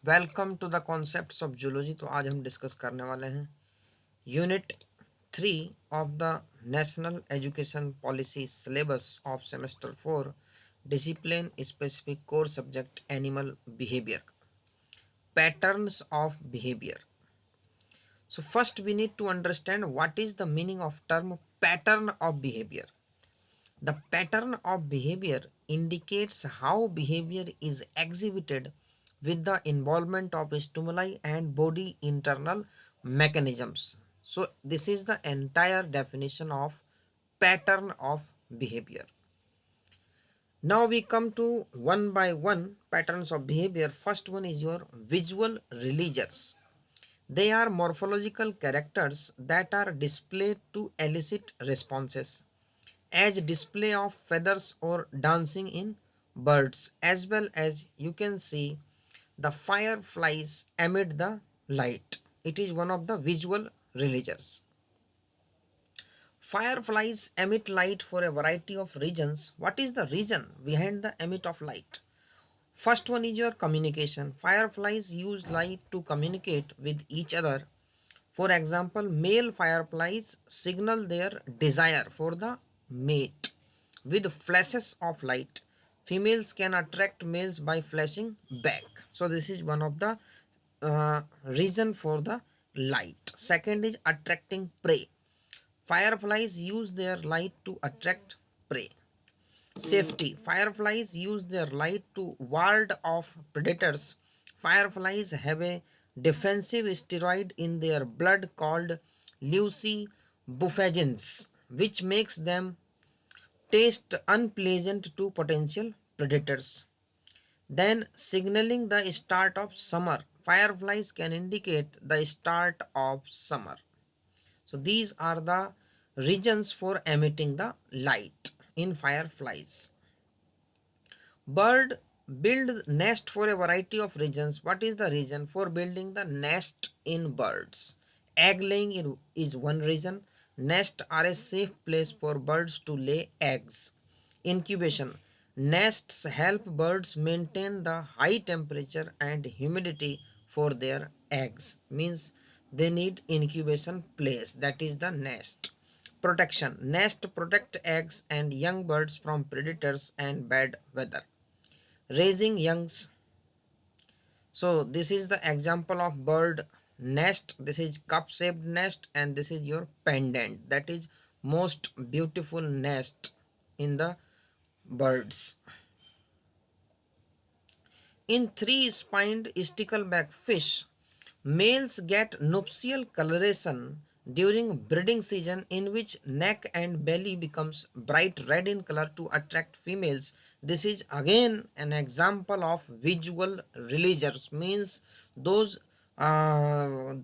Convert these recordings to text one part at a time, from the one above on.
Welcome to the concepts of zoology. तो आज हम डिस्कस करने वाले हैं unit 3 of the national education policy syllabus of semester 4 discipline specific core subject animal behaviour, patterns of behaviour. So first we need to understand what is the meaning of term pattern of behavior. The pattern of behavior indicates how behavior is exhibited with the involvement of stimuli and body internal mechanisms. So, this is the entire definition of pattern of behavior. Now we come to one by one patterns of behavior. First one is your visual releasers. They are morphological characters that are displayed to elicit responses, as display of feathers or dancing in birds, as well as you can see the fireflies amid the light. It is one of the visual releasers. Fireflies emit light for a variety of reasons. What is the reason behind the emit of light? First one is your communication. Fireflies use light to communicate with each other. For example, male fireflies signal their desire for the mate with flashes of light. Females can attract males by flashing back. So this is one of the reason for the light. Second is attracting prey. Fireflies use their light to attract prey. Safety. Fireflies use their light to ward off predators. Fireflies have a defensive steroid in their blood called leucobuphagins, which makes them taste unpleasant to potential predators. Then, signaling the start of summer. Fireflies can indicate the start of summer. So, these are the reasons for emitting the light in fireflies. Bird build nest for a variety of reasons. What is the reason for building the nest in birds? Egg laying is one reason. Nests are a safe place for birds to lay eggs. Incubation. Nests help birds maintain the high temperature and humidity for their eggs. Means they need incubation place, that is the nest. Protection. Nest protect eggs and young birds from predators and bad weather. Raising youngs. So this is the example of bird nest. This is cup shaped nest and this is your pendant. That is most beautiful nest in the birds. In three-spined stickleback fish, males get nuptial coloration during breeding season, in which neck and belly becomes bright red in color to attract females. This is again an example of visual releasers, means those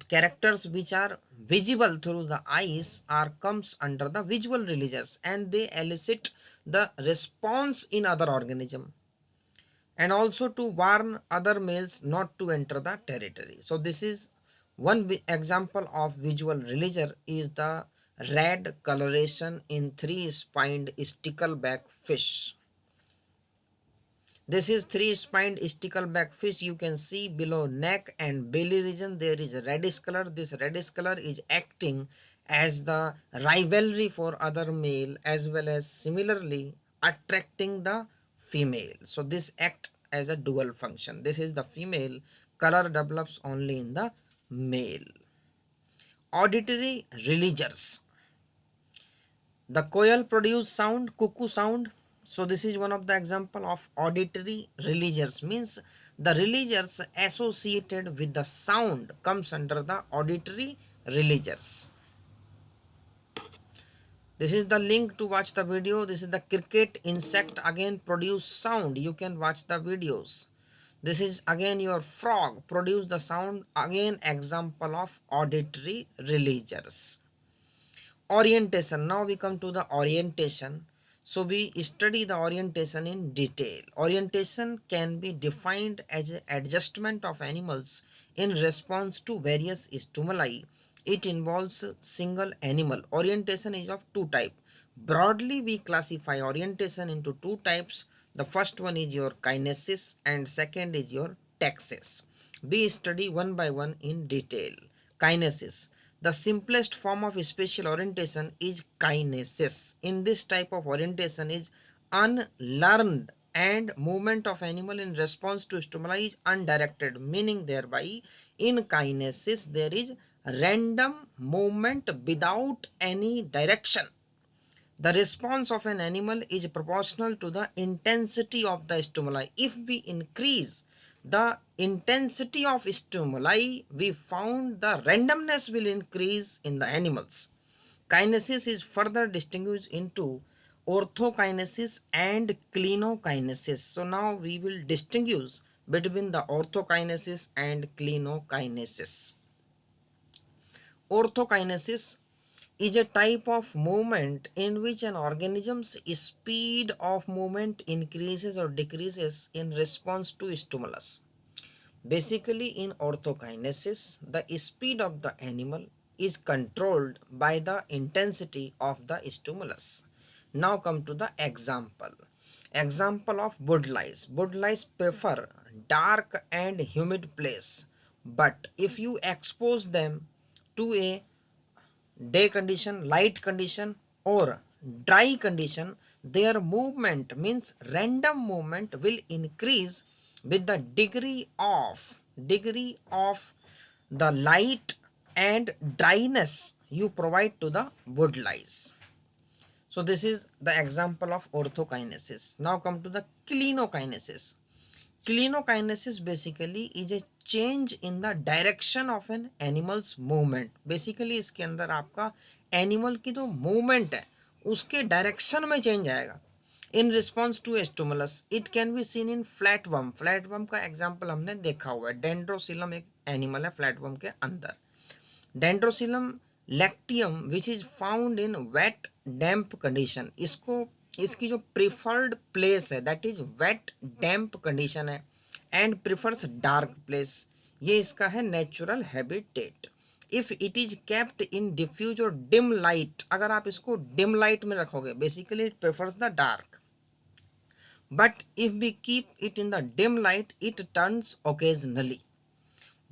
characters which are visible through the eyes are comes under the visual releasers, and they elicit the response in other organism, and also to warn other males not to enter the territory. So this is one example of visual releaser is the red coloration in three-spined stickleback fish. This is three-spined stickleback fish. You can see below neck and belly region there is a reddish color. This reddish color is acting as the rivalry for other male, as well as similarly attracting the female. So this act as a dual function. This is the female. Color develops only in the male. Auditory releasers. The coil produce sound, cuckoo sound. So this is one of the example of auditory releasers, means the releasers associated with the sound comes under the auditory releasers. This is the link to watch the video. This is the cricket insect, again produce sound. You can watch the videos. This is again your frog, produce the sound, again example of auditory releasers. Orientation. Now we come to the orientation. So we study the orientation in detail. Orientation can be defined as an adjustment of animals in response to various stimuli. It involves a single animal. Orientation is of two types. Broadly we classify orientation into two types. The first one is your kinesis and second is your taxis. We study one by one in detail. Kinesis. The simplest form of spatial orientation is kinesis. In this type of orientation is unlearned and movement of animal in response to stimuli is undirected, meaning thereby in kinesis there is random movement without any direction. The response of an animal is proportional to the intensity of the stimuli. If we increase the intensity of stimuli, we found the randomness will increase in the animals. Kinesis is further distinguished into orthokinesis and clinokinesis. So now we will distinguish between the orthokinesis and clinokinesis. Orthokinesis is a type of movement in which an organism's speed of movement increases or decreases in response to stimulus. Basically, in orthokinesis, the speed of the animal is controlled by the intensity of the stimulus. Now come to the example. Example of woodlice. Woodlice prefer dark and humid place, but if you expose them to a day condition, light condition or dry condition, their movement means random movement will increase with the degree of the light and dryness you provide to the wood lice. So this is the example of orthokinesis. Now come to the clinokinesis. Clinokinesis basically is a change in the direction of an animal's movement. Basically इसके अंदर आपका animal की जो movement है उसके direction में change आएगा in response to a stimulus. It can be seen in flatworm. Flatworm का एग्जाम्पल हमने देखा हुआ है. डेंड्रोसिलम एक एनिमल है फ्लैटवर्म के अंदर. Dendrocoelum lacteum which is found in wet damp condition. इसको इसकी जो प्रिफर्ड प्लेस है that is wet damp condition है एंड प्रिफर्स डार्क प्लेस. ये इसका है natural habitat. If it is kept in diffuse और डिम लाइट, अगर आप इसको डिम लाइट में रखोगे basically it prefers the dark, but if we keep it in the dim light it turns occasionally.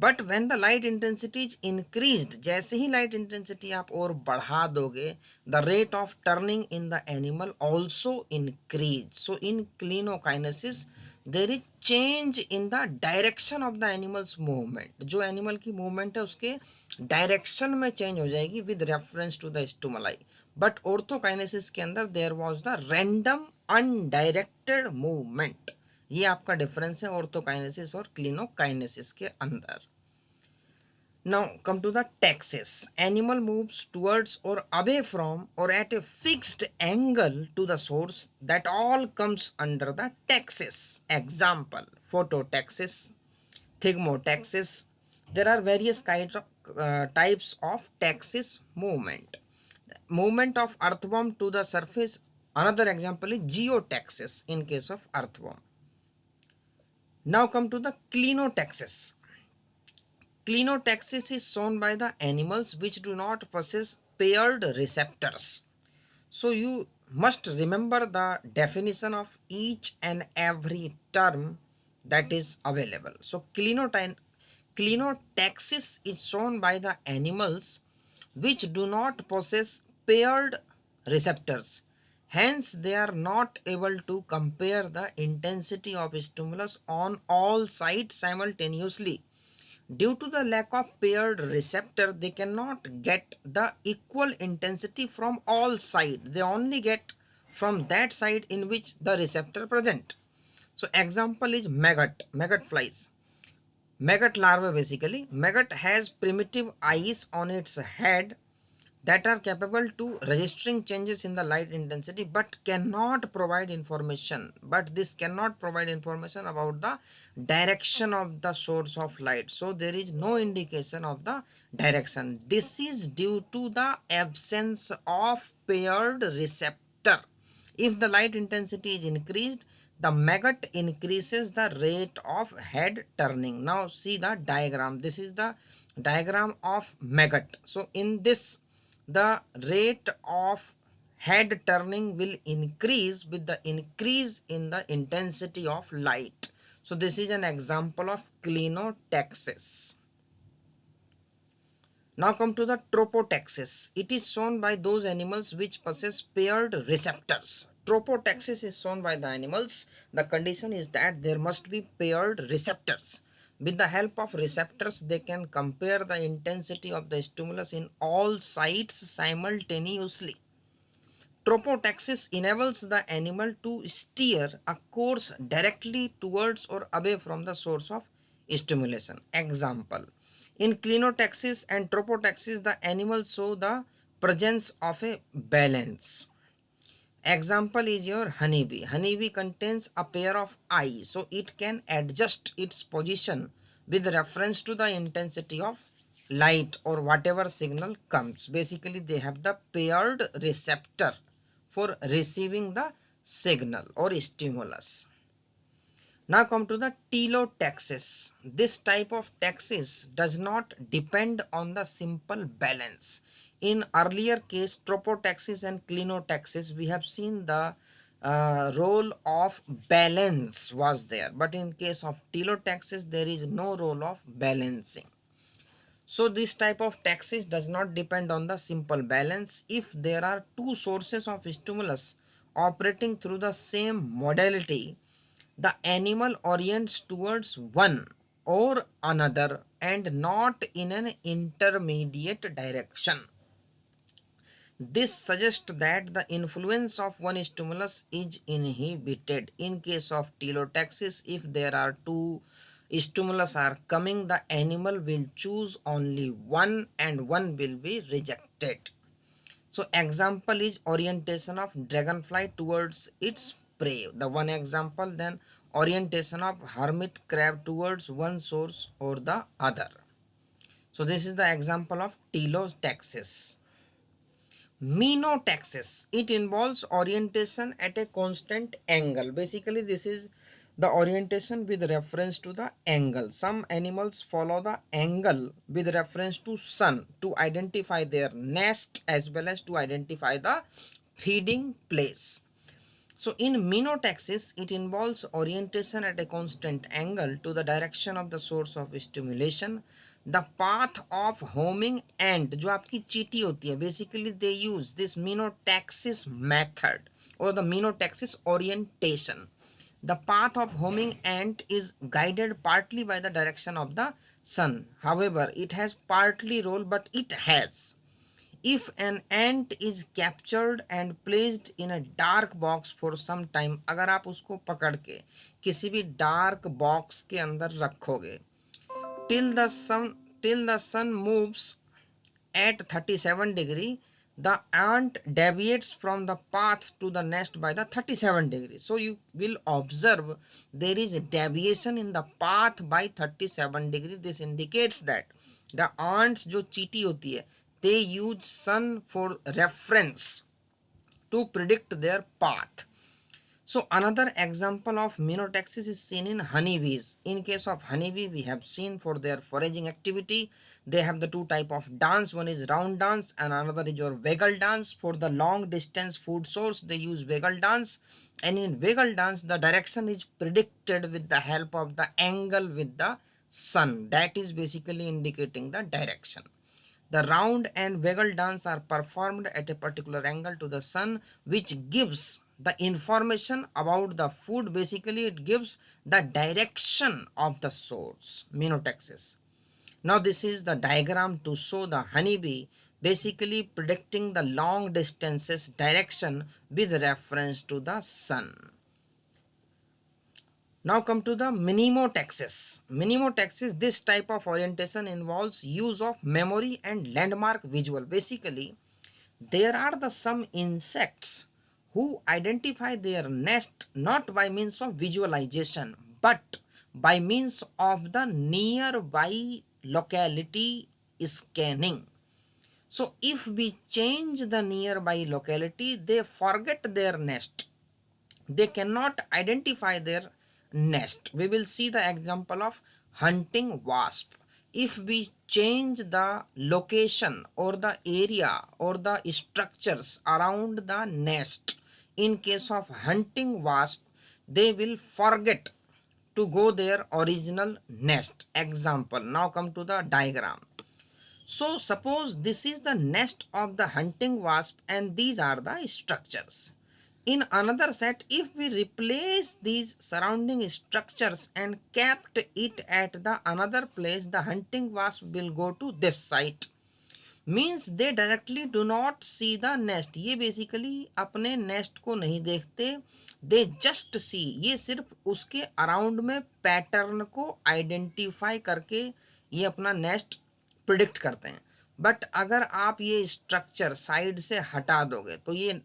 But when the light intensity is increased, जैसे ही light intensity आप और बढ़ा दोगे the rate of turning in the animal also increase. So in klinokinesis there is change in the direction of the animal's movement. जो animal की movement है उसके डायरेक्शन में चेंज हो जाएगी with reference to the stimuli. But orthokinesis के अंदर there was the random undirected movement. ये आपका डिफरेंस है ऑर्थोकाइनेसिस और क्लिनोकाइनेसिस के अंदर. Now come to the taxis. Animal moves towards or away from or at a fixed angle to the source that all comes under the taxis. Example phototaxis, thigmotaxis. There are various types of taxis movement. Movement of earthworm to the surface. Another example is geotaxis in case of earthworm. Now come to the clinotaxis. Clinotaxis is shown by the animals which do not possess paired receptors. So you must remember the definition of each and every term that is available. So clinotaxis is shown by the animals which do not possess paired receptors. Hence, they are not able to compare the intensity of stimulus on all sides simultaneously. Due to the lack of paired receptor, they cannot get the equal intensity from all sides. They only get from that side in which the receptor present. So, example is maggot flies. Maggot larvae basically. Maggot has primitive eyes on its head that are capable to registering changes in the light intensity but cannot provide information. But this cannot provide information about the direction of the source of light. So there is no indication of the direction. This is due to the absence of paired receptor. If the light intensity is increased, the maggot increases the rate of head turning. Now see the diagram. This is the diagram of maggot. So in this the rate of head turning will increase with the increase in the intensity of light. So this is an example of clinotaxis. Now come to the tropotaxis. It is shown by those animals which possess paired receptors. Tropotaxis is shown by the animals. The condition is that there must be paired receptors. With the help of receptors, they can compare the intensity of the stimulus in all sites simultaneously. Tropotaxis enables the animal to steer a course directly towards or away from the source of stimulation. Example: in clinotaxis and tropotaxis, the animals show the presence of a balance. Example is your honeybee. Honeybee contains a pair of eyes, so it can adjust its position with reference to the intensity of light or whatever signal comes. Basically, they have the paired receptor for receiving the signal or stimulus. Now come to the teleotaxis. This type of taxis does not depend on the simple balance. In earlier case, tropotaxis and clinotaxis, we have seen the role of balance was there. But in case of teleotaxis, there is no role of balancing. So this type of taxis does not depend on the simple balance. If there are two sources of stimulus operating through the same modality, the animal orients towards one or another and not in an intermediate direction. This suggests that the influence of one stimulus is inhibited. In case of teleotaxis, if there are two stimulus are coming, the animal will choose only one and one will be rejected. So example is orientation of dragonfly towards its prey. The one example, then orientation of hermit crab towards one source or the other. So this is the example of teleotaxis. Menotaxis, it involves orientation at a constant angle. Basically, this is the orientation with reference to the angle. Some animals follow the angle with reference to sun to identify their nest as well as to identify the feeding place. So in menotaxis, it involves orientation at a constant angle to the direction of the source of stimulation. The path of homing ant, जो आपकी चींटी होती है, basically they use this menotaxis method or the menotaxis orientation. The path of homing ant is guided partly by the direction of the sun. However, it has partly role, but it has. If an ant is captured and placed in a dark box for some time, अगर आप उसको पकड़ के किसी भी dark box के अंदर रखोगे till the sun moves at 37 degree, the ant deviates from the path to the nest by the 37 degree. So you will observe there is a deviation in the path by 37 degree. This indicates that the ants जो चीटी होती है, they use sun for reference to predict their path. So another example of menotaxis is seen in honeybees. In case of honeybee, we have seen for their foraging activity, they have the two type of dance. One is round dance and another is your waggle dance. For the long distance food source, they use waggle dance. And in waggle dance, the direction is predicted with the help of the angle with the sun. That is basically indicating the direction. The round and waggle dance are performed at a particular angle to the sun, which gives the information about the food. Basically, it gives the direction of the source, menotaxis. Now, this is the diagram to show the honeybee basically predicting the long distances direction with reference to the sun. Now come to the mnemotaxis. Mnemotaxis, this type of orientation involves use of memory and landmark visual. Basically, there are the some insects who identify their nest not by means of visualization but by means of the nearby locality scanning. So if we change the nearby locality, they forget their nest. They cannot identify their nest. We will see the example of hunting wasp. If we change the location or the area or the structures around the nest, in case of hunting wasp, they will forget to go their original nest. Example, now come to the diagram. So suppose this is the nest of the hunting wasp and these are the structures. In another set, if we replace these surrounding structures and kept it at the another place, the hunting wasp will go to this site. Means they directly do not see the nest, ये basically अपने nest को नहीं देखते, they just see, ये सिर्फ उसके around में pattern को आइडेंटिफाई करके ये अपना नेस्ट प्रिडिक्ट करते हैं. बट अगर आप ये स्ट्रक्चर साइड से हटा दोगे तो ये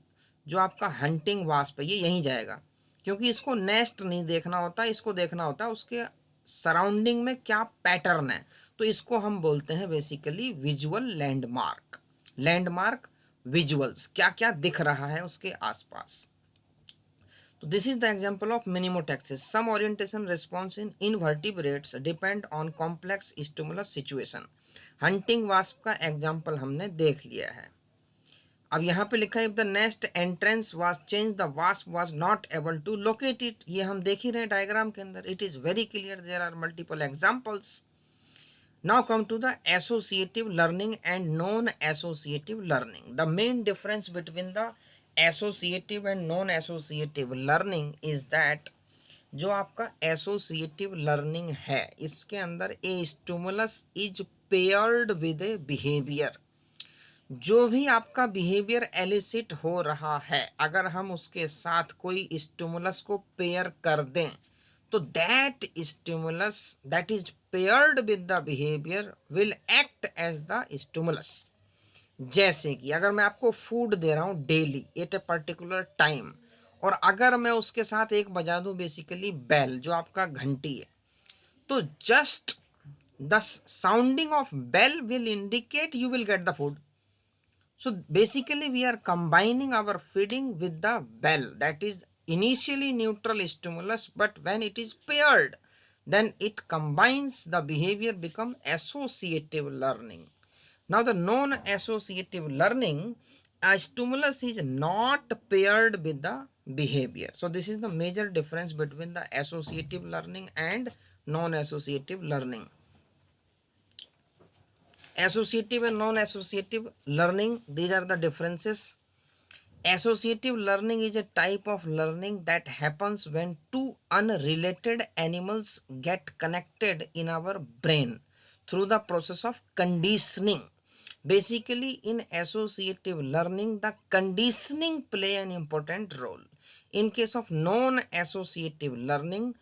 जो आपका हंटिंग वास्प है ये यहीं जाएगा, क्योंकि इसको नेस्ट नहीं देखना होता, इसको देखना होता है उसके सराउंडिंग में क्या पैटर्न है. तो इसको हम बोलते हैं basically visual landmark. Landmark visuals, क्या क्या दिख रहा है उसके आसपास. तो this is the example of mnemotaxis. Some orientation response in invertebrates depend on complex stimulus situation. Hunting wasp का एग्जांपल हमने देख लिया है. अब यहाँ पे लिखा है if the nest entrance was change the wasp was not able to locate it. ये हम देख ही रहे डायग्राम के अंदर. It is very clear, there are multiple examples. Now come to the associative learning and non-associative learning. The main difference between the associative and non-associative learning is that जो आपका associative learning है इसके अंदर a stimulus is paired with a behavior. जो भी आपका behaviour elicit हो रहा है अगर हम उसके साथ कोई स्टिमुलस को पेयर कर दें तो that stimulus that is paired with the behaviour will act as the stimulus. जैसे कि अगर मैं आपको फूड दे रहा हूँ daily at a particular time और अगर मैं उसके साथ एक बजा दूँ बेसिकली बेल जो आपका घंटी है, तो just the sounding of bell will indicate you will get the food. So basically we are combining our feeding with the bell, that is initially neutral stimulus, but when it is paired then it combines, the behavior become associative learning. Now the non-associative learning, a stimulus is not paired with the behavior. So this is the major difference between the associative learning and non-associative learning. Associative and non-associative learning, these are the differences. Associative learning is a type of learning that happens when two unrelated animals get connected in our brain through the process of conditioning. Basically in associative learning the conditioning play an important role. In case of non-associative learning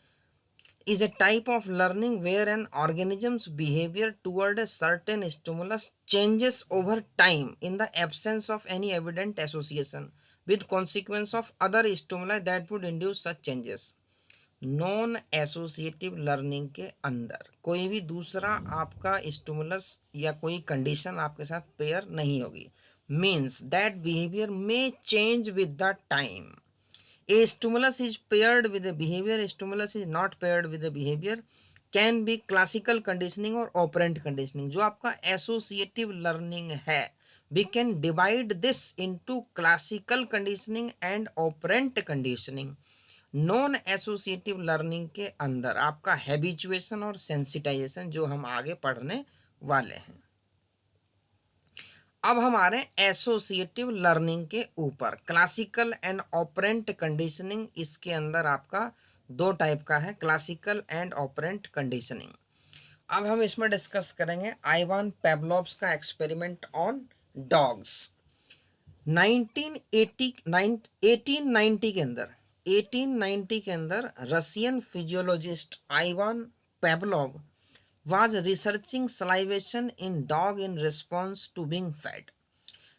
is a type of learning where an organism's behavior toward a certain stimulus changes over time in the absence of any evident association with consequence of other stimuli that would induce such changes. Non associative learning के अंदर कोई भी दूसरा आपका stimulus या कोई condition आपके साथ पेयर नहीं होगी. Means that behaviour may change with the time. A stimulus is paired with a behavior, a stimulus is not paired with a behavior, can be classical conditioning or operant conditioning. जो आपका associative learning है, we can divide this into classical conditioning and operant conditioning. Non associative learning के अंदर आपका habituation और sensitisation जो हम आगे पढ़ने वाले हैं. अब हमारे एसोसिएटिव लर्निंग के ऊपर क्लासिकल एंड ऑपरेंट कंडीशनिंग, इसके अंदर आपका दो टाइप का है, क्लासिकल एंड ऑपरेंट कंडीशनिंग. अब हम इसमें डिस्कस करेंगे आइवान पेवलोव्स का एक्सपेरिमेंट ऑन डॉग्स. 1890 के अंदर Russian physiologist Ivan Pavlov was researching salivation in dog in response to being fed.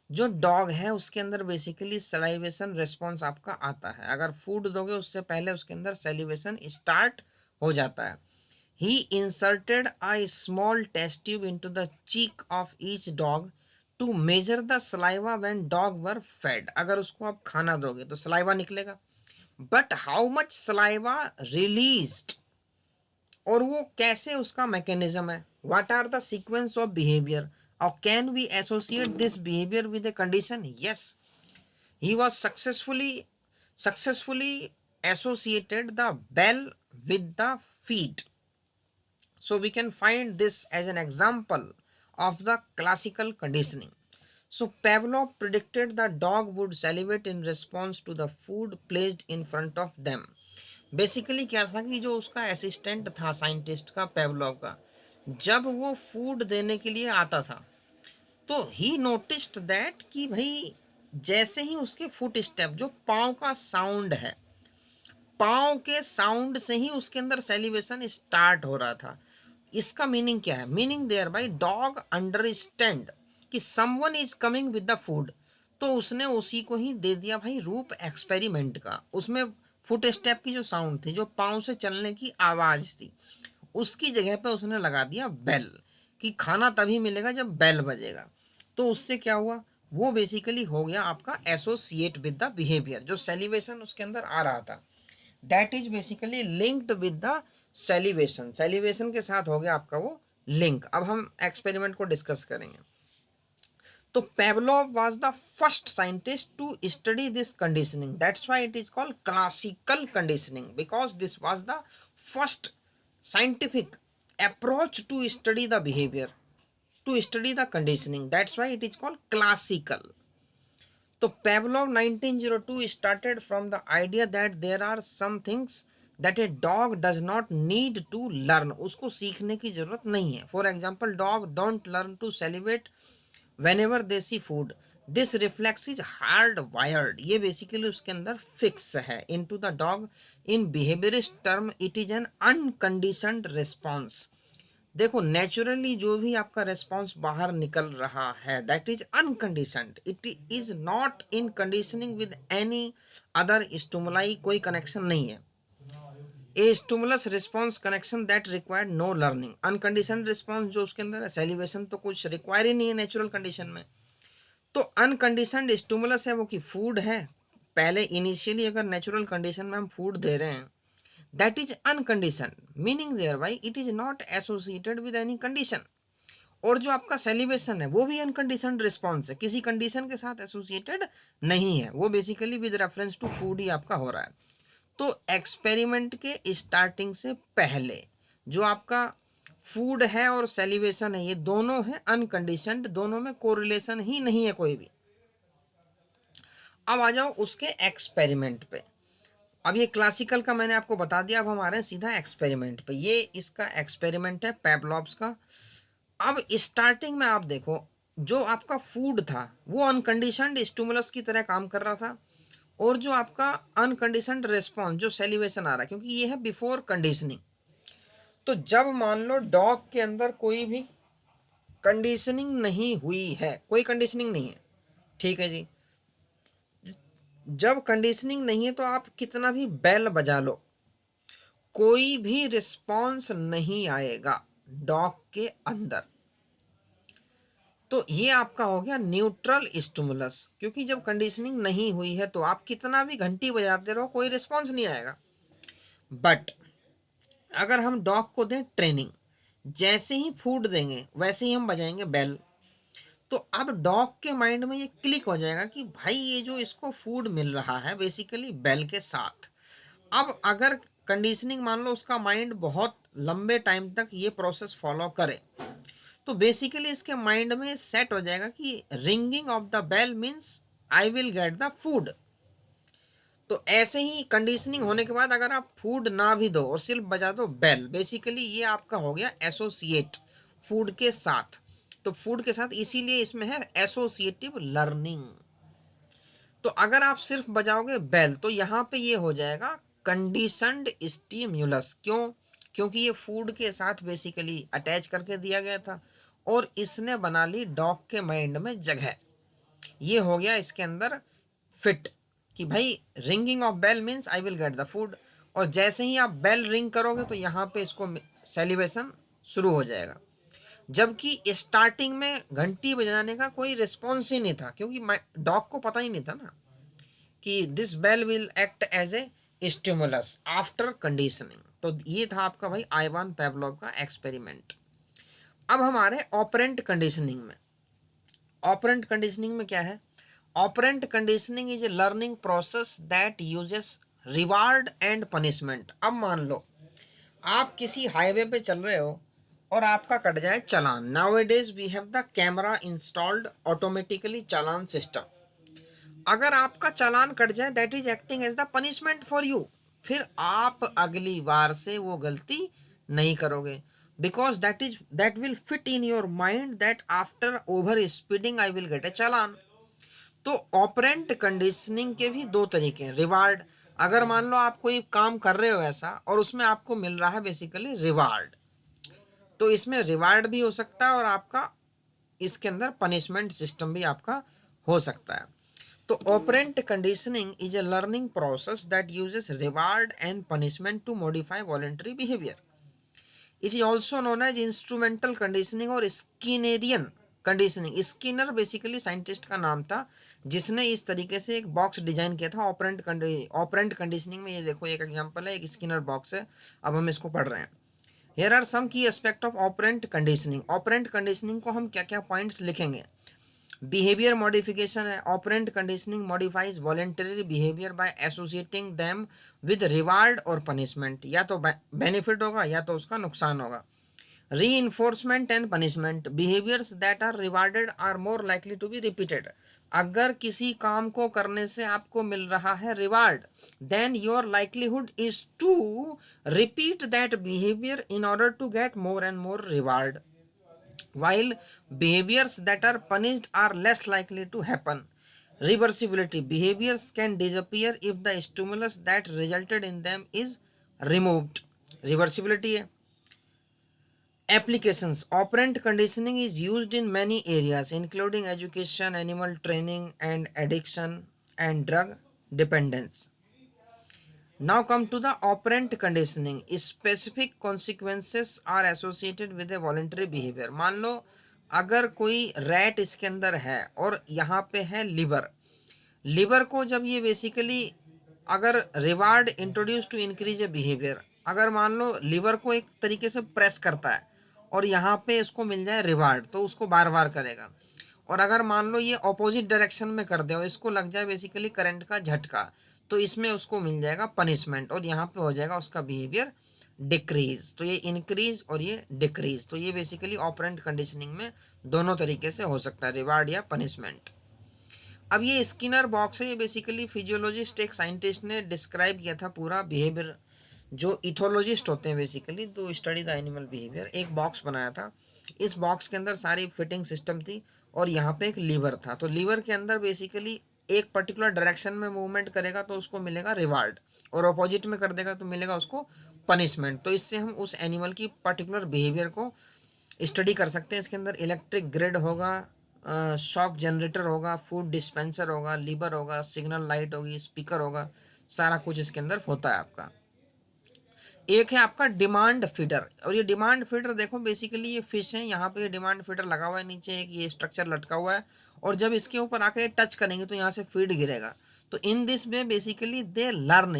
जो डॉग है उसके अंदर बेसिकली सलाइवेशन रिस्पॉन्स आपका आता है. अगर फूड दोगे उससे पहले उसके अंदर सैलिवेशन स्टार्ट हो जाता है. He inserted a small test tube into the cheek of each dog to measure the saliva when dog were fed. अगर उसको आप खाना दोगे तो सलाइवा निकलेगा, but how much saliva released और वो कैसे उसका मैकेनिज्म है, what are the sequence of behaviour, और can we associate this behaviour with a condition. Yes, he was successfully associated the bell with the feet. So we can find this as an example of the classical conditioning. So Pavlov predicted the dog would salivate in response to the food placed in front of them. Basically क्या था कि जो उसका assistant था scientist का, पेवलॉव का, जब वो फूड देने के लिए आता था तो ही नोटिस्ड दैट कि भाई जैसे ही उसके फुट स्टेप, जो पाँव का साउंड है, पाँव के साउंड से ही उसके अंदर सेलिब्रेशन स्टार्ट हो रहा था। इसका मीनिंग क्या है? Meaning there by dog understand कि someone is coming with the food, तो उसने उसी को ही दे दिया भाई रूप एक्सपेरिमेंट का। उसमें फुट स्टेप की जो साउंड थी, जो पाँव से चलने की आवाज़ थी, उसकी जगह पे उसने लगा दिया बेल, कि खाना तभी मिलेगा जब बेल बजेगा। तो उससे क्या हुआ? वो बेसिकली हो गया आपका एसोसिएट विद द बिहेवियर। जो सेलिब्रेशन उसके अंदर आ रहा था, that is basically linked with the celebration. Celebration के साथ हो गया आपका वो लिंक। अब हम एक्सपेरिमेंट को डिस्कस करेंगे। तो Pavlov was the first scientist to study this conditioning, that's why it is called classical conditioning, because this was the first scientific approach to study the behavior, to study the conditioning, that's why it is called classical. So Pavlov 1902 started from the idea that there are some things that a dog does not need to learn, उसको सीखने की जरूरत नहीं है। For example, dog don't learn to salivate whenever they see food, this reflex is hard wired, ये basically उसके अंदर fix है। into the dog, in behaviorist term it is an unconditioned response। देखो नेचुरली जो भी आपका रेस्पॉन्स बाहर निकल रहा है, that is unconditioned, it is not in conditioning with any other stimuli, कोई कनेक्शन नहीं है। ए stimulus response connection that required know learning, unconditioned response जो उसके अंदर है, सेलिब्रेशन तो कुछ रिक्वायर ही नहीं है नेचुरल कंडीशन में। तो अनकंडीशनड स्टिमुलस है वो कि फूड है, पहले इनिशियली अगर नेचुरल कंडीशन में हम फूड दे रहे हैं, that is unconditioned, meaning thereby it is not associated with any condition। और जो आपका सेलिब्रेशन है वो भी अनकंडीशनड रिस्पॉन्स है, किसी कंडीशन के साथ एसोसिएटेड नहीं है, वो basically with reference to food ही आपका हो रहा है। तो एक्सपेरिमेंट के स्टार्टिंग से पहले जो आपका फूड है और सेलिब्रेशन है, ये दोनों है अनकंडीशनड, दोनों में कोरिलेशन ही नहीं है कोई भी। अब आ जाओ उसके एक्सपेरिमेंट पे। अब ये क्लासिकल का मैंने आपको बता दिया, अब हम आ रहे हैं सीधा एक्सपेरिमेंट पे। ये इसका एक्सपेरिमेंट है पेवलोव्स का। अब स्टार्टिंग में आप देखो, जो आपका फूड था वो अनकंडीशनड स्टिमुलस की तरह काम कर रहा था, और जो आपका अनकंडीशनड रिस्पॉन्स, जो सेलिब्रेशन आ रहा है, क्योंकि ये है बिफोर कंडीशनिंग। तो जब मान लो डॉग के अंदर कोई भी कंडीशनिंग नहीं हुई है, कोई कंडीशनिंग नहीं है, ठीक है जी, जब कंडीशनिंग नहीं है तो आप कितना भी बेल बजा लो, कोई भी रिस्पॉन्स नहीं आएगा डॉग के अंदर। तो ये आपका हो गया न्यूट्रल स्टिमुलस, क्योंकि जब कंडीशनिंग नहीं हुई है तो आप कितना भी घंटी बजाते रहो, कोई रिस्पॉन्स नहीं आएगा। बट अगर हम डॉग को दें ट्रेनिंग, जैसे ही फूड देंगे वैसे ही हम बजाएंगे बेल, तो अब डॉग के माइंड में ये क्लिक हो जाएगा कि भाई ये जो इसको फूड मिल रहा है बेसिकली बेल के साथ। अब अगर कंडीशनिंग मान लो उसका माइंड बहुत लंबे टाइम तक ये प्रोसेस फॉलो करे, तो बेसिकली इसके माइंड में सेट हो जाएगा कि ringing of the bell means I will get the food. तो ऐसे ही कंडीशनिंग होने के बाद अगर आप फूड ना भी दो और सिर्फ बजा दो बेल, बेसिकली ये आपका हो गया एसोसिएट फूड के साथ। तो फूड के साथ इसीलिए इसमें है एसोसिएटिव लर्निंग। तो अगर आप सिर्फ बजाओगे बेल तो यहाँ पे ये हो जाएगा कंडीशनड स्टिम्युलस। क्यों? क्योंकि ये फूड के साथ बेसिकली अटैच करके दिया गया था और इसने बना ली डॉग के माइंड में जगह। ये हो गया इसके अंदर फिट कि भाई ringing of bell means I will get the food, और जैसे ही आप बेल रिंग करोगे तो यहाँ पे इसको सेलिब्रेशन शुरू हो जाएगा। जबकि स्टार्टिंग में घंटी बजाने का कोई रिस्पॉन्स ही नहीं था, क्योंकि डॉग को पता ही नहीं था ना कि this bell will act as a stimulus after conditioning. तो ये था आपका भाई आइवान पेवलोव का एक्सपेरिमेंट। अब हमारे ऑपरेंट कंडीशनिंग में, ऑपरेंट कंडीशनिंग में क्या है? Operant conditioning is a learning process that uses reward and punishment. अब मान लो आप किसी हाईवे पे चल रहे हो और आपका कट जाए challan. Now it is we have the camera installed automatically challan system. अगर आपका चालान कट जाए that is acting as the punishment for you. फिर आप अगली बार से वो गलती नहीं करोगे, because that will fit in your mind that after over speeding I will get a challan. तो ऑपरेंट कंडीशनिंग के भी दो तरीके हैं। रिवार्ड, अगर मान लो आप कोई काम कर रहे हो ऐसा और उसमें आपको मिल रहा है बेसिकली रिवार्ड, तो इसमें रिवार्ड भी हो सकता है और आपका इसके अंदर पनिशमेंट सिस्टम भी आपका हो सकता है। तो operant conditioning is a learning process that uses reward and punishment to modify voluntary behaviour. It is also known as instrumental conditioning और Skinnerian conditioning. Skinner basically scientist का नाम था जिसने इस तरीके से एक बॉक्स डिजाइन किया था ऑपरेंट कंडीशनिंग में। ये देखो एक एग्जांपल है, एक स्किनर बॉक्स है। अब हम इसको पढ़ रहे हैं। Hair are some key aspect of operant conditioning. Operant conditioning को हम क्या क्या पॉइंट्स लिखेंगे? बिहेवियर मॉडिफिकेशन है। Operant conditioning modifies voluntary behaviour by associating them with reward और पनिशमेंट। या तो बेनिफिट होगा या तो उसका नुकसान होगा। Reinforcement and punishment, behaviours that are rewarded are more likely to be repeated. अगर किसी काम को करने से आपको मिल रहा है reward, then your likelihood is to repeat that behaviour in order to get more and more reward, while behaviors that are punished are less likely to happen. Reversibility, behaviors can disappear if the stimulus that resulted in them is removed. Reversibility है. Applications, operant conditioning is used in many areas including education, animal training and addiction and drug dependence. Now come to the operant conditioning. Specific consequences are associated with a voluntary behavior. मान लो अगर कोई rat इसके अंदर है और यहाँ पे है लिवर। लिवर को जब ये बेसिकली अगर reward introduce to increase a behaviour, अगर मान लो लिवर को एक तरीके से प्रेस करता है और यहाँ पे इसको मिल जाए रिवार्ड तो उसको बार बार करेगा। और अगर मान लो ये ऑपोजिट डायरेक्शन में कर दे और इसको लग जाए बेसिकली करंट का झटका, तो इसमें उसको मिल जाएगा पनिशमेंट और यहाँ पे हो जाएगा उसका बिहेवियर डिक्रीज। तो ये इंक्रीज और ये डिक्रीज, तो ये बेसिकली ऑपरेंट कंडीशनिंग में दोनों तरीके से हो सकता है, रिवार्ड या पनिशमेंट। अब ये स्किनर बॉक्स है, ये बेसिकली फिजियोलॉजिस्ट एक साइंटिस्ट ने डिस्क्राइब किया था पूरा बिहेवियर। जो इथोलॉजिस्ट होते हैं बेसिकली तो स्टडी द एनिमल बिहेवियर, एक बॉक्स बनाया था। इस बॉक्स के अंदर सारी फिटिंग सिस्टम थी और यहाँ पे एक लीवर था। तो लीवर के अंदर बेसिकली एक पर्टिकुलर डायरेक्शन में मूवमेंट करेगा तो उसको मिलेगा रिवार्ड और अपोजिट में कर देगा तो मिलेगा उसको पनिशमेंट। तो इससे हम उस एनिमल की पर्टिकुलर बिहेवियर को स्टडी कर सकते हैं। इसके अंदर इलेक्ट्रिक ग्रिड होगा, शॉक जनरेटर होगा, फूड डिस्पेंसर होगा, लीवर होगा, सिग्नल लाइट होगी, स्पीकर होगा, सारा कुछ इसके अंदर होता है आपका। एक है आपका डिमांड फीडर। और ये डिमांड फीडर देखो बेसिकली ये फिश है, यहाँ पे डिमांड फीडर लगा हुआ है, नीचे एक ये स्ट्रक्चर लटका हुआ है और जब इसके ऊपर आके टच करेंगे तो यहाँ से फीड गिरेगा। तो in this way basically they learn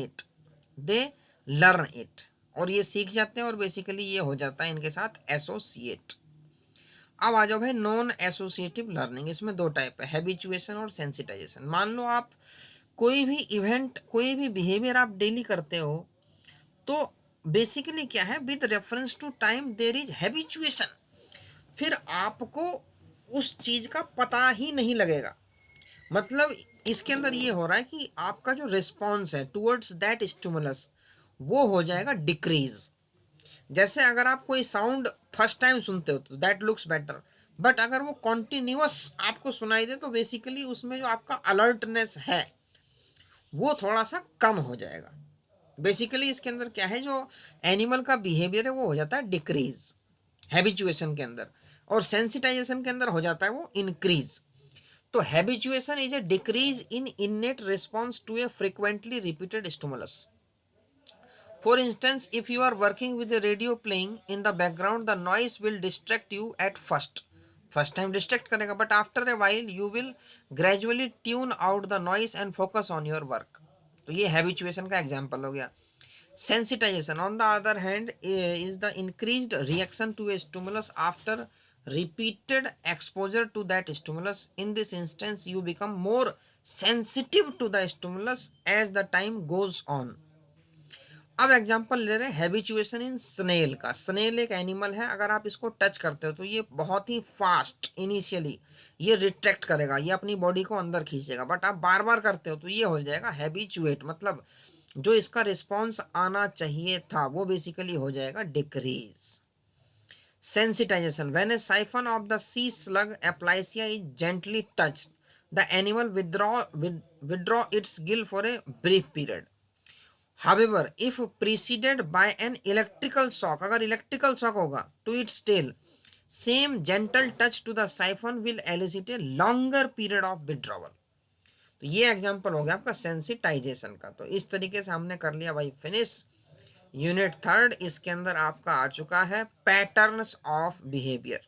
it और ये सीख जाते हैं और बेसिकली ये हो जाता है इनके साथ एसोसिएट। अब आ जाओ भाई नॉन एसोसिएटिव लर्निंग। इसमें दो टाइप है, हैबिचुएशन और सेंसिटाइजेशन। मान लो आप कोई भी इवेंट, कोई भी बिहेवियर आप डेली करते हो तो बेसिकली क्या है, with reference to time there is habituation. फिर आपको उस चीज का पता ही नहीं लगेगा। मतलब इसके अंदर ये हो रहा है कि आपका जो रिस्पॉन्स है टूवर्ड्स दैट स्टिमुलस वो हो जाएगा डिक्रीज। जैसे अगर आप कोई साउंड फर्स्ट टाइम सुनते हो तो दैट लुक्स बेटर, बट अगर वो कॉन्टिन्यूअस आपको सुनाई दे तो बेसिकली उसमें जो आपका अलर्टनेस है वो थोड़ा सा कम हो जाएगा। बेसिकली इसके अंदर क्या है, जो एनिमल का बिहेवियर है वो हो जाता है डिक्रीज हैबिचुएशन के अंदर, और सेंसिटाइजेशन के अंदर हो जाता है वो इंक्रीज। तो habituation is a decrease in innate response to a frequently repeated stimulus. For instance, if you are working with a radio playing in the background, the noise will distract you at first. First time distract करेगा, but after a while you will gradually tune out the noise and focus on your work. तो ये habituation का example हो गया। Sensitization, on the other hand, is the increased reaction to a stimulus after repeated exposure to that stimulus. In this instance, you become more sensitive to the stimulus as the time goes on. अब example ले रहे हैं habituation इन snail का। Snail एक animal है, अगर आप इसको टच करते हो तो ये बहुत ही फास्ट इनिशियली ये रिट्रैक्ट करेगा, ये अपनी बॉडी को अंदर खींचेगा, बट आप बार बार करते हो तो ये हो जाएगा हैबिचुएट, मतलब जो इसका रिस्पॉन्स आना चाहिए था वो बेसिकली हो जाएगा decrease. Sensitization. When a siphon of the sea slug aplysia is gently touched, the animal withdraw its gill for a brief period. However, if preceded by an electrical shock, अगर electrical shock होगा to its tail, same gentle touch to the siphon will elicit a longer period of withdrawal. तो ये example हो गया आपका sensitisation का। तो इस तरीके से हमने कर लिया भाई फिनिश यूनिट थर्ड। इसके अंदर आपका आ चुका है पैटर्न्स ऑफ बिहेवियर।